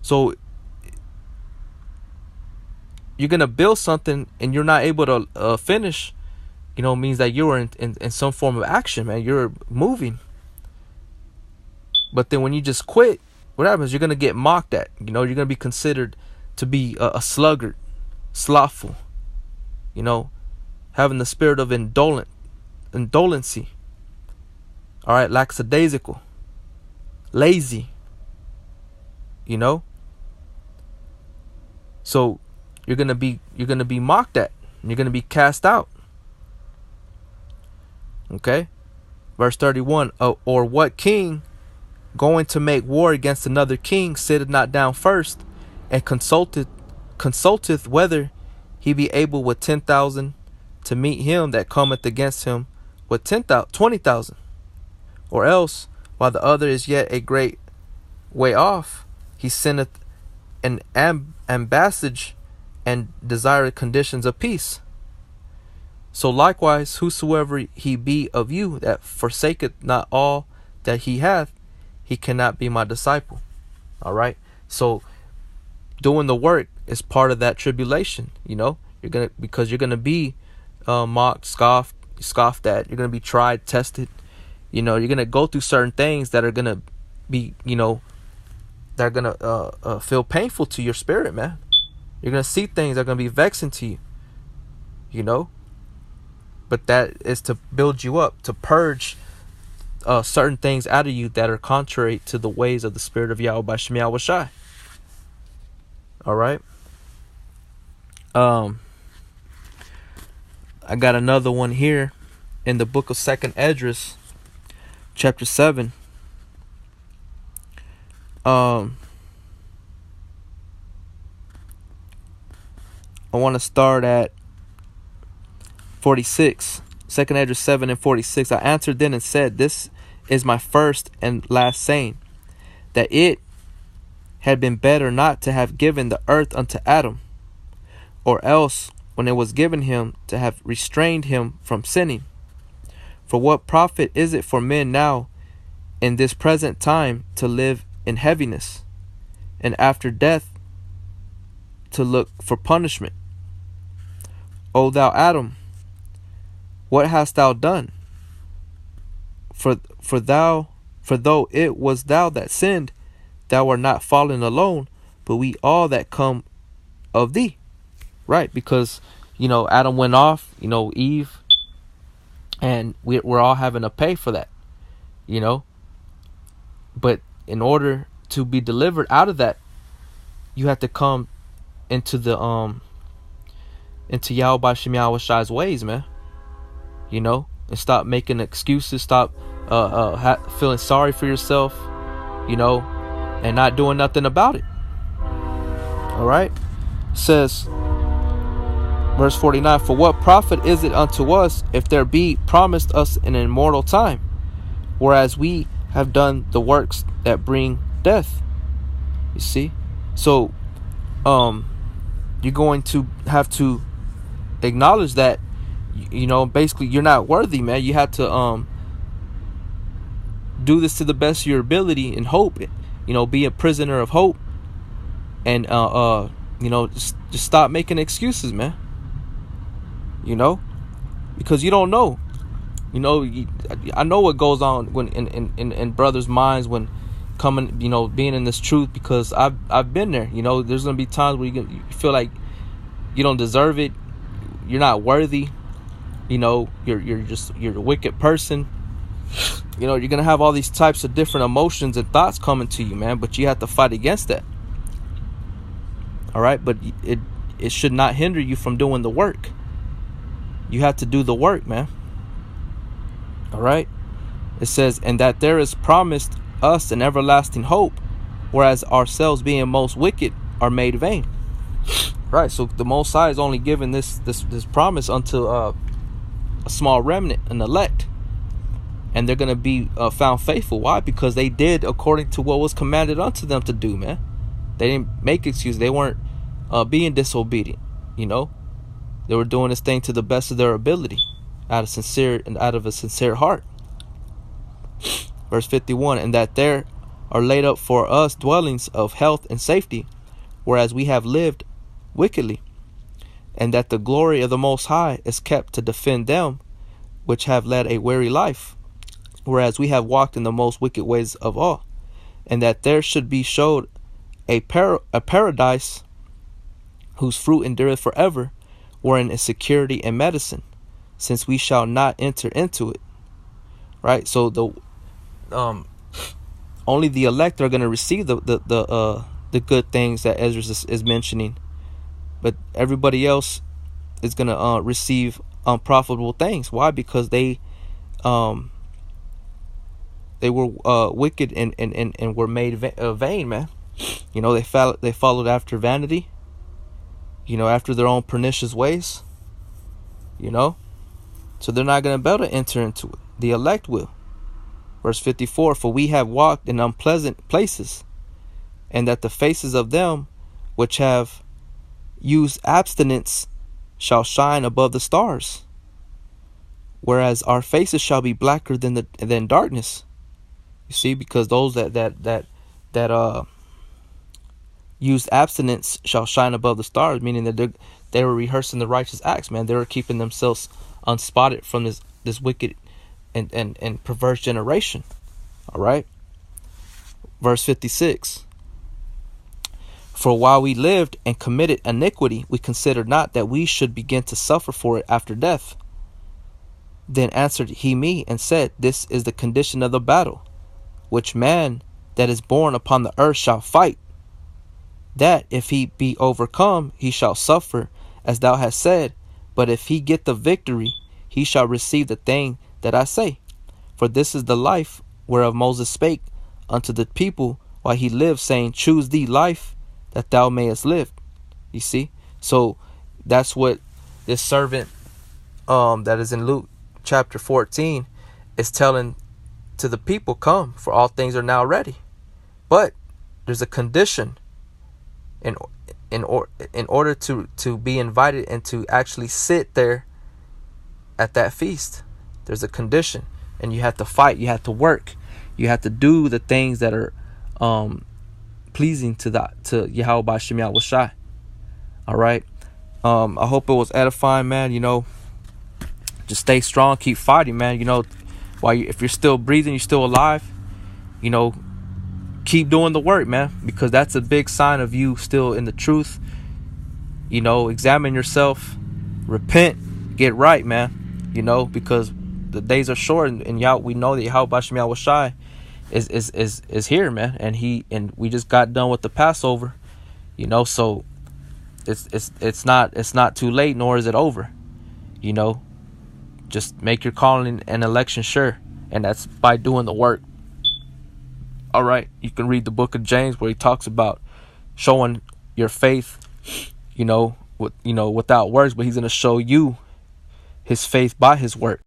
So you're gonna build something and you're not able to finish. Means that you're in some form of action, man. You're moving. But then when you just quit, what happens? You're gonna get mocked at. You're gonna be considered to be a sluggard, slothful. Having the spirit of indolency. All right, lackadaisical, lazy. So you're gonna be mocked at. And you're gonna be cast out. Okay, verse 31. Or what king, going to make war against another king, sitteth not down first, and consulteth whether he be able with 10,000 to meet him that cometh against him with 20,000? Or else, while the other is yet a great way off, he sendeth an ambassage and desireth conditions of peace. So likewise, whosoever he be of you that forsaketh not all that he hath, he cannot be my disciple. All right. So doing the work is part of that tribulation. Because you're gonna be mocked, scoffed at. You're gonna be tried, tested. You're gonna go through certain things that are gonna be, that are gonna feel painful to your spirit, man. You're gonna see things that are gonna be vexing to you. But that is to build you up, to purge certain things out of you that are contrary to the ways of the Spirit of Yahweh by Shem Yahweh Shai. All right. I got another one here in the book of 2nd Esdras, chapter 7. I want to start at 46. 2nd Esdras 7 and 46. I answered then and said, this is my first and last saying, that it had been better not to have given the earth unto Adam, or else when it was given him to have restrained him from sinning. For what profit is it for men now in this present time to live in heaviness, and after death to look for punishment? O thou Adam, what hast thou done? For though it was thou that sinned, thou art not fallen alone, but we all that come of thee. Right, because Adam went off, Eve, and we're all having to pay for that. But in order to be delivered out of that, you have to come into the into Yahweh Shem Yahweh Shai's ways, man. And stop making excuses, stop feeling sorry for yourself, and not doing nothing about it. All right. It says, verse 49, for what profit is it unto us if there be promised us an immortal time, whereas we have done the works that bring death? You see? So you're going to have to acknowledge that basically you're not worthy, man. You have to do this to the best of your ability and hope, be a prisoner of hope, and just stop making excuses, man. Because you don't know. I know what goes on when in brothers' minds when coming, being in this truth, because I've been there. There's gonna be times where you feel like you don't deserve it, you're not worthy, you're a wicked person. You're gonna have all these types of different emotions and thoughts coming to you, man, but you have to fight against that. All right, but it should not hinder you from doing the work. You have to do the work, man. All right. It says, and that there is promised us an everlasting hope, whereas ourselves being most wicked are made vain. Right. So the Most High is only giving this promise unto a small remnant, an elect, and they're gonna be found faithful. Why? Because they did according to what was commanded unto them to do, man. They didn't make excuses. They weren't being disobedient. They were doing this thing to the best of their ability, out of a sincere heart. Verse 51, and that there are laid up for us dwellings of health and safety, whereas we have lived wickedly, and that the glory of the Most High is kept to defend them which have led a weary life, whereas we have walked in the most wicked ways of all, and that there should be showed a paradise whose fruit endureth forever, wherein is security and medicine, since we shall not enter into it. Right? So the only the elect are going to receive the good things that Ezra is mentioning, but everybody else is going to receive unprofitable things. Why? Because they were wicked and were made vain, man. You know, they followed after vanity, you know, after their own pernicious ways, you know, so they're not going to be able to enter into it. The elect will. Verse 54, for we have walked in unpleasant places, and that the faces of them which have used abstinence shall shine above the stars, whereas our faces shall be blacker than darkness. You see, because those that used abstinence shall shine above the stars, meaning that they were rehearsing the righteous acts, man. They were keeping themselves unspotted from this wicked and perverse generation. All right. Verse 56. For while we lived and committed iniquity, we considered not that we should begin to suffer for it after death. Then answered he me and said, this is the condition of the battle, which man that is born upon the earth shall fight, that if he be overcome, he shall suffer, as thou hast said, but if he get the victory, he shall receive the thing that I say. For this is the life whereof Moses spake unto the people while he lived, saying, choose thee life, that thou mayest live. You see? So that's what this servant that is in Luke chapter 14 is telling to the people, come, for all things are now ready. But there's a condition in order to be invited and to actually sit there at that feast. There's a condition, and you have to fight, you have to work, you have to do the things that are pleasing to Yahweh B'Shem Yahweh Shai. All right. I hope it was edifying, man. You know, just stay strong, keep fighting, man. You know, if you're still breathing, you're still alive, you know, keep doing the work, man, because that's a big sign of you still in the truth. You know, examine yourself, repent, get right, man. You know, because the days are short, and we know that Yahweh B'Shem Yahweh Shai is here, man, and we just got done with the Passover, you know, so it's not too late, nor is it over. You know, just make your calling and election sure, and that's by doing the work. All right, you can read the book of James where he talks about showing your faith, without works, but he's going to show you his faith by his work.